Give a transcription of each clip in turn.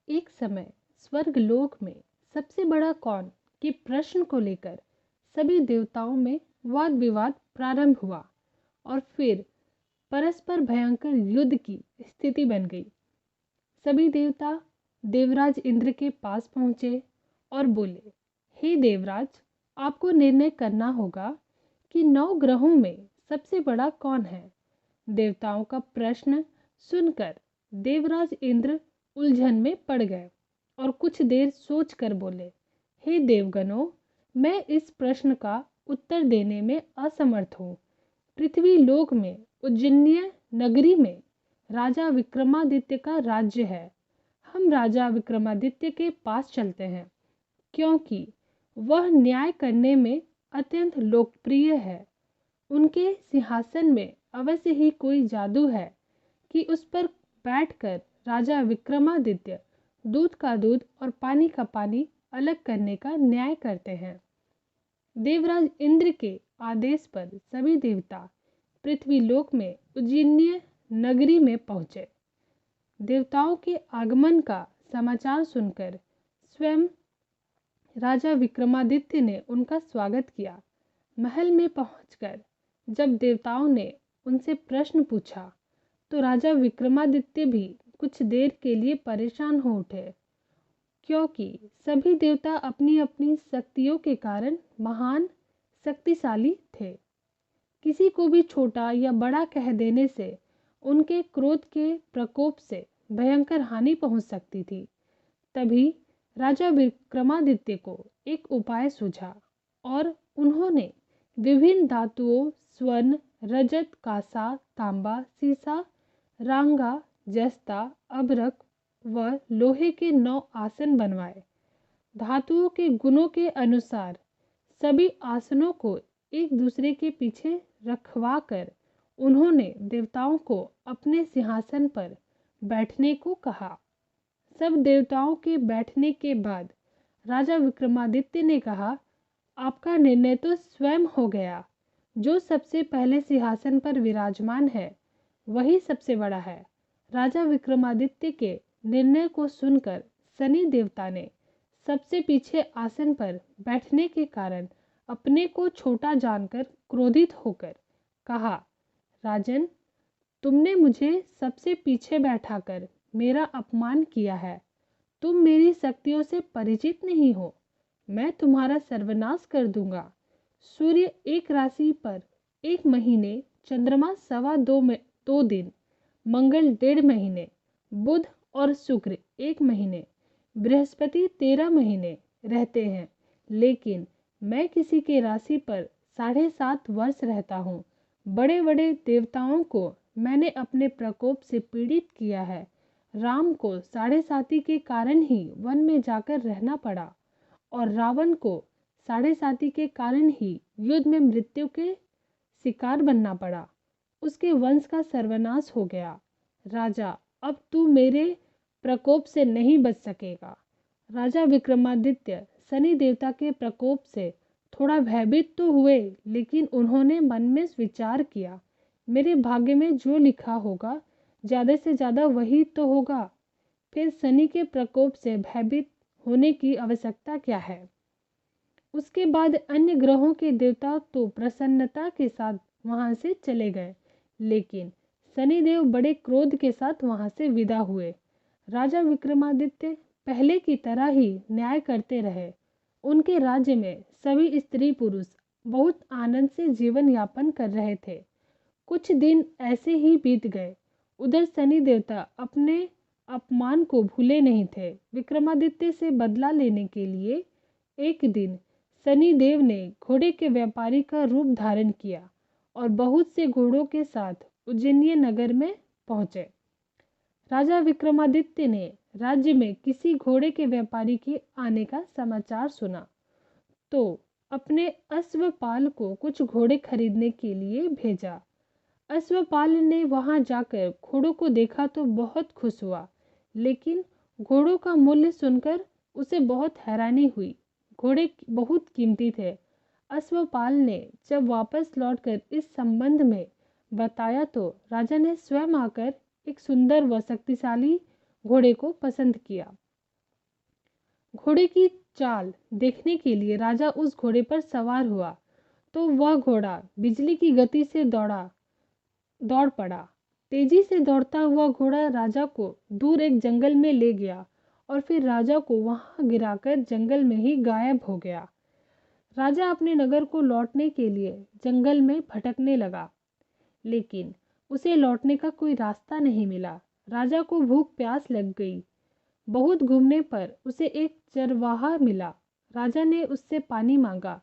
एक समय स्वर्गलोक में सबसे बड़ा कौन के प्रश्न को लेकर सभी देवताओं में वाद विवाद प्रारंभ हुआ और फिर परस्पर भयंकर युद्ध की स्थिति बन गई। सभी देवता देवराज इंद्र के पास पहुंचे और बोले, हे देवराज, आपको निर्णय करना होगा कि 9 ग्रहों में सबसे बड़ा कौन है। देवताओं का प्रश्न सुनकर देवराज इंद्र उलझन में पड़ गए और कुछ देर सोचकर बोले, हे देवगणों, मैं इस प्रश्न का उत्तर देने में असमर्थ हूँ। पृथ्वी लोक में उज्जैन्य नगरी में राजा विक्रमादित्य का राज्य है। हम राजा विक्रमादित्य के पास चलते हैं क्योंकि वह न्याय करने में अत्यंत लोकप्रिय है। उनके सिंहासन में अवश्य ही कोई जादू है कि उस पर बैठकर राजा विक्रमादित्य दूध का दूध और पानी का पानी अलग करने का न्याय करते हैं। देवराज इंद्र के आदेश पर सभी देवता पृथ्वीलोक में उज्जैन्य नगरी में पहुंचे। देवताओं के आगमन का समाचार सुनकर स्वयं राजा विक्रमादित्य ने उनका स्वागत किया। महल में पहुंचकर जब देवताओं ने उनसे प्रश्न पूछा तो राजा विक्रमादित्य भी कुछ देर के लिए परेशान हो उठे, क्योंकि सभी देवता अपनी अपनी शक्तियों के कारण महान शक्तिशाली थे। किसी को भी छोटा या बड़ा कह देने से उनके क्रोध के प्रकोप से भयंकर हानि पहुंच सकती थी। तभी राजा विक्रमादित्य को एक उपाय सूझा और उन्होंने विभिन्न धातुओं स्वर्ण, रजत, कांसा, तांबा, सीसा, रांगा, जस्ता, अभ्रक व लोहे के 9 आसन बनवाए। धातुओं के गुणों के अनुसार सभी आसनों को एक दूसरे के पीछे रखवा कर उन्होंने देवताओं को अपने सिंहासन पर बैठने को कहा। सब देवताओं के बैठने के बाद राजा विक्रमादित्य ने कहा, आपका निर्णय तो स्वयं हो गया। जो सबसे पहले सिंहासन पर विराजमान है वही सबसे बड़ा है। राजा विक्रमादित्य के निर्णय को सुनकर शनि देवता ने सबसे पीछे आसन पर बैठने के कारण अपने को छोटा जानकर क्रोधित होकर कहा, राजन, तुमने मुझे सबसे पीछे बैठाकर मेरा अपमान किया है। तुम मेरी शक्तियों से परिचित नहीं हो। मैं तुम्हारा सर्वनाश कर दूंगा। सूर्य एक राशि पर 1 महीने, चंद्रमा 2.25 दिन, मंगल 1.5 महीने, बुध और शुक्र 1 महीने, बृहस्पति 13 महीने रहते हैं, लेकिन मैं किसी के राशि पर 7.5 वर्ष रहता हूँ। बड़े बड़े देवताओं को मैंने अपने प्रकोप से पीड़ित किया है। राम को 7.5 के कारण ही वन में जाकर रहना पड़ा और रावण को 7.5 के कारण ही युद्ध में मृत्यु के शिकार बनना पड़ा। उसके वंश का सर्वनाश हो गया। राजा, अब तू मेरे प्रकोप से नहीं बच सकेगा। राजा विक्रमादित्य शनि देवता के प्रकोप से थोड़ा भयभीत तो हुए, लेकिन उन्होंने मन में विचार किया, मेरे भाग्य में जो लिखा होगा ज़्यादा से ज़्यादा वही तो होगा। फिर शनि के प्रकोप से भयभीत होने की आवश्यकता क्या है। उसके बाद अन्य ग्रहों के देवता तो प्रसन्नता के साथ वहां से चले गए, लेकिन शनिदेव बड़े क्रोध के साथ वहां से विदा हुए। राजा विक्रमादित्य पहले की तरह ही न्याय करते रहे। उनके राज्य में सभी स्त्री पुरुष बहुत आनंद से जीवन यापन कर रहे थे। कुछ दिन ऐसे ही बीत गए। उधर शनि देवता अपने अपमान को भूले नहीं थे। विक्रमादित्य से बदला लेने के लिए एक दिन शनि देव ने घोड़े के व्यापारी का रूप धारण किया और बहुत से घोड़ों के साथ उज्जैन्य नगर में पहुंचे। राजा विक्रमादित्य ने राज्य में किसी घोड़े के व्यापारी के आने का समाचार सुना तो अपने अश्वपाल को कुछ घोड़े खरीदने के लिए भेजा। अश्वपाल ने वहां जाकर घोड़ों को देखा तो बहुत खुश हुआ, लेकिन घोड़ों का मूल्य सुनकर उसे बहुत हैरानी हुई। घोड़े बहुत कीमती थे। अश्वपाल ने जब वापस लौटकर इस संबंध में बताया तो राजा ने स्वयं आकर एक सुंदर व शक्तिशाली घोड़े को पसंद किया घोड़े की चाल देखने के लिए राजा उस घोड़े पर सवार हुआ तो वह घोड़ा बिजली की गति से दौड़ पड़ा। तेजी से दौड़ता हुआ घोड़ा राजा को दूर एक जंगल में ले गया और फिर राजा को वहां गिराकर जंगल में ही गायब हो गया। राजा अपने नगर को लौटने के लिए जंगल में भटकने लगा, लेकिन उसे लौटने का कोई रास्ता नहीं मिला। राजा को भूख प्यास लग गई। बहुत घूमने पर उसे एक चरवाहा मिला। राजा ने उससे पानी मांगा।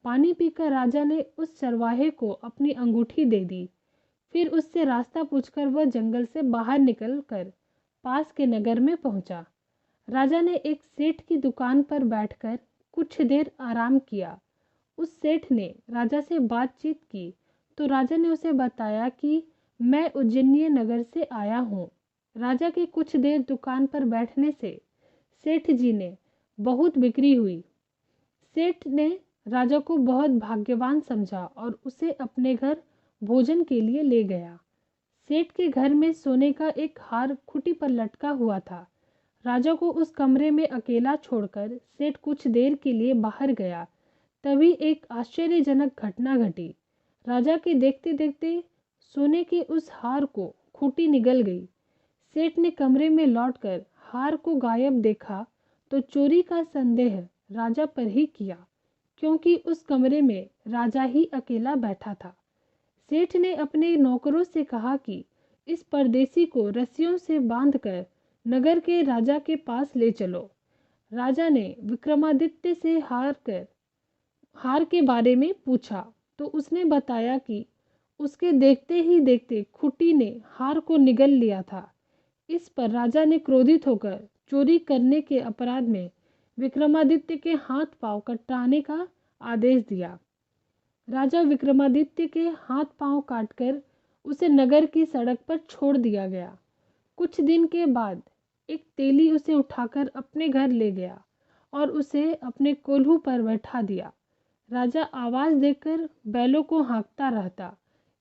पानी पीकर राजा ने उस चरवाहे को अपनी अंगूठी दे दी। फिर उससे रास्ता पूछकर वह जंगल से बाहर निकलकर पास के नगर में पहुंचा। राजा ने एक सेठ की दुकान पर बैठकर कुछ देर आराम किया। उस सेठ ने राजा से बातचीत की तो राजा ने उसे बताया कि मैं उज्जैनीय नगर से आया हूँ। राजा के कुछ देर दुकान पर बैठने से सेठ जी ने बहुत बिक्री हुई। सेठ ने राजा को बहुत भाग्यवान समझा और उसे अपने घर भोजन के लिए ले गया। सेठ के घर में सोने का एक हार खूंटी पर लटका हुआ था। राजा को उस कमरे में अकेला छोड़कर सेठ कुछ देर के लिए बाहर गया। तभी एक आश्चर्यजनक घटना घटी। राजा के देखते देखते सोने के उस हार को खूंटी निगल गई। सेठ ने कमरे में लौटकर हार को गायब देखा तो चोरी का संदेह राजा पर ही किया, क्योंकि उस कमरे में राजा ही अकेला बैठा था। सेठ ने अपने नौकरों से कहा कि इस परदेसी को रस्सियों से बांधकर नगर के राजा के पास ले चलो। राजा ने विक्रमादित्य से हार के बारे में पूछा तो उसने बताया कि उसके देखते ही देखते खूंटी ने हार को निगल लिया था। इस पर राजा ने क्रोधित होकर चोरी करने के अपराध में विक्रमादित्य के हाथ पांव कटाने का आदेश दिया। राजा विक्रमादित्य के हाथ पांव काटकर उसे नगर की सड़क पर छोड़ दिया गया। कुछ दिन के बाद एक तेली उसे उठाकर अपने घर ले गया और उसे अपने कोल्हू पर बैठा दिया। राजा आवाज देकर बैलों को हाँकता रहता।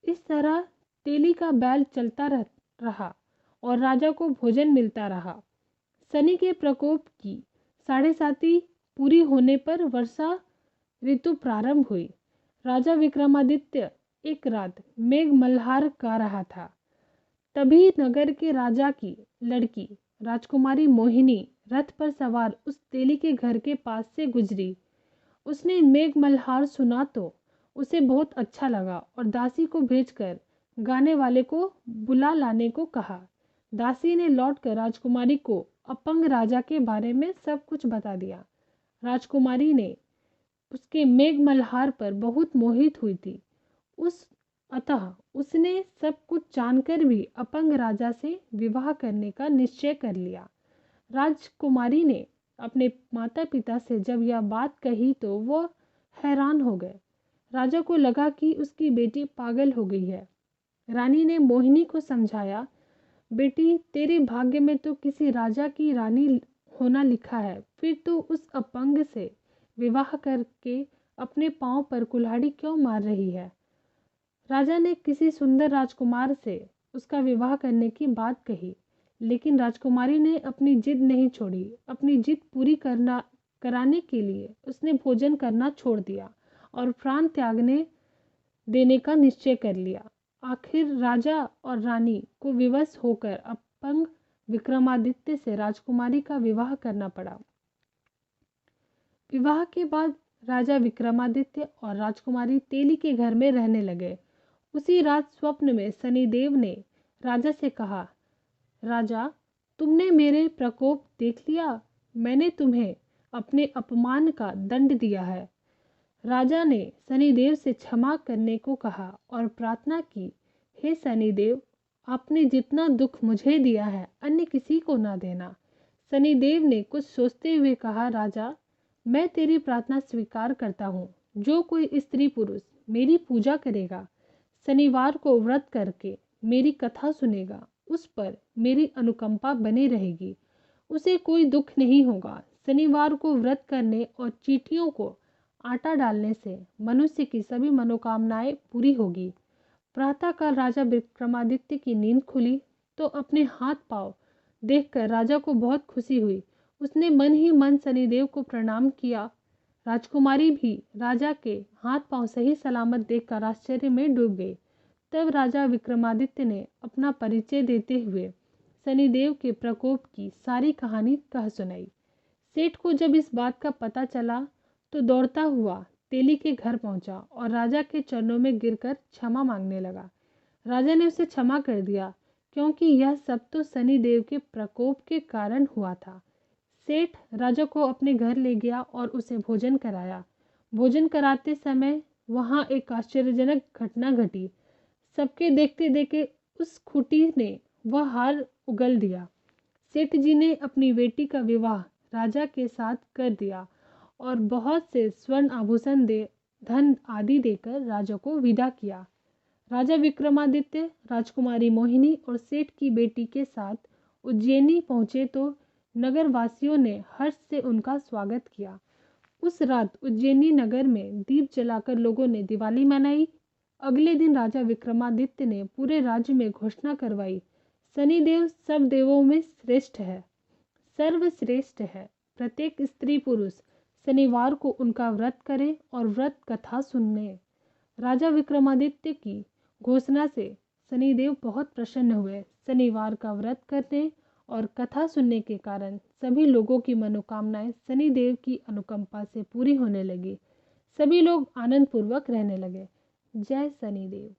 इस तरह तेली का बैल चलता रहा और राजा को भोजन मिलता रहा। शनि के प्रकोप की 7.5 पूरी होने पर वर्षा ऋतु प्रारंभ हुई। राजा विक्रमादित्य एक रात मेघ मल्हार गा रहा था। तभी नगर के राजा की लड़की राजकुमारी मोहिनी रथ पर सवार उस तेली के घर के पास से गुजरी। उसने मेघ मल्हार सुना तो उसे बहुत अच्छा लगा और दासी को भेजकर गाने वाले को बुला लाने को कहा। दासी ने लौटकर राजकुमारी को अपंग राजा के बारे में सब कुछ बता दिया। राजकुमारी ने उसके मेघ मल्हार पर बहुत मोहित हुई थी। अतः उसने सब कुछ जानकर भी अपंग राजा से विवाह करने का निश्चय कर लिया। राजकुमारी ने अपने माता पिता से जब यह बात कही तो वह हैरान हो गए। राजा को लगा कि उसकी बेटी पागल हो गई है। रानी ने मोहिनी को समझाया, बेटी तेरे भाग्य में तो किसी राजा की रानी होना लिखा है, फिर तो उस अपंग से विवाह करके अपने पांव पर कुल्हाड़ी क्यों मार रही है। राजा ने किसी सुंदर राजकुमार से उसका विवाह करने की बात कही, लेकिन राजकुमारी ने अपनी जिद नहीं छोड़ी। अपनी जिद पूरी कराने के लिए उसने भोजन करना छोड़ दिया और प्राण त्यागने देने का निश्चय कर लिया। आखिर राजा और रानी को विवश होकर अपंग विक्रमादित्य से राजकुमारी का विवाह करना पड़ा। विवाह के बाद राजा विक्रमादित्य और राजकुमारी तेली के घर में रहने लगे। उसी रात स्वप्न में शनिदेव ने राजा से कहा, राजा तुमने मेरे प्रकोप देख लिया। मैंने तुम्हें अपने अपमान का दंड दिया है। राजा ने शनिदेव से क्षमा करने को कहा और प्रार्थना की, हे शनिदेव, आपने जितना दुख मुझे दिया है अन्य किसी को ना देना। शनिदेव ने कुछ सोचते हुए कहा, राजा मैं तेरी प्रार्थना स्वीकार करता हूँ। जो कोई स्त्री पुरुष मेरी पूजा करेगा, शनिवार को व्रत करके मेरी कथा सुनेगा, उस पर मेरी अनुकंपा बनी रहेगी, उसे कोई दुख नहीं होगा। शनिवार को व्रत करने और चींटियों को आटा डालने से मनुष्य की सभी मनोकामनाएं पूरी होगी। प्रातःकाल राजा विक्रमादित्य की नींद खुली तो अपने हाथ पांव देखकर राजा को बहुत खुशी हुई। उसने मन ही मन शनिदेव को प्रणाम किया। राजकुमारी भी राजा के हाथ पांव सही सलामत देखकर आश्चर्य में डूब गई। तब राजा विक्रमादित्य ने अपना परिचय देते हुए शनिदेव के प्रकोप की सारी कहानी कह सुनाई। सेठ को जब इस बात का पता चला तो दौड़ता हुआ तेली के घर पहुंचा और राजा के चरणों में गिरकर क्षमा मांगने लगा। राजा ने उसे क्षमा कर दिया, क्योंकि यह सब तो शनिदेव के प्रकोप के कारण हुआ था। सेठ राजा को अपने घर ले गया और उसे भोजन कराया। भोजन कराते समय वहां एक आश्चर्यजनक घटना घटी। सबके देखते देखते उस खूंटी ने वह हार उगल दिया। सेठ जी ने अपनी बेटी का विवाह राजा के साथ कर दिया और बहुत से स्वर्ण आभूषण धन आदि देकर राजा को विदा किया। राजा विक्रमादित्य राजकुमारी मोहिनी और सेठ की बेटी के साथ उज्जैनी पहुंचे तो नगर वासियों ने हर्ष से उनका स्वागत किया। उस रात उज्जैनी नगर में दीप जलाकर लोगों ने दिवाली मनाई। अगले दिन राजा विक्रमादित्य ने पूरे राज्य में घोषणा करवाई, शनिदेव सब देवों में श्रेष्ठ है, सर्वश्रेष्ठ है। प्रत्येक स्त्री पुरुष शनिवार को उनका व्रत करे और व्रत कथा सुनने। राजा विक्रमादित्य की घोषणा से शनिदेव बहुत प्रसन्न हुए। शनिवार का व्रत करने और कथा सुनने के कारण सभी लोगों की मनोकामनाएं शनिदेव की अनुकंपा से पूरी होने लगी। सभी लोग आनंद पूर्वक रहने लगे। जय शनिदेव।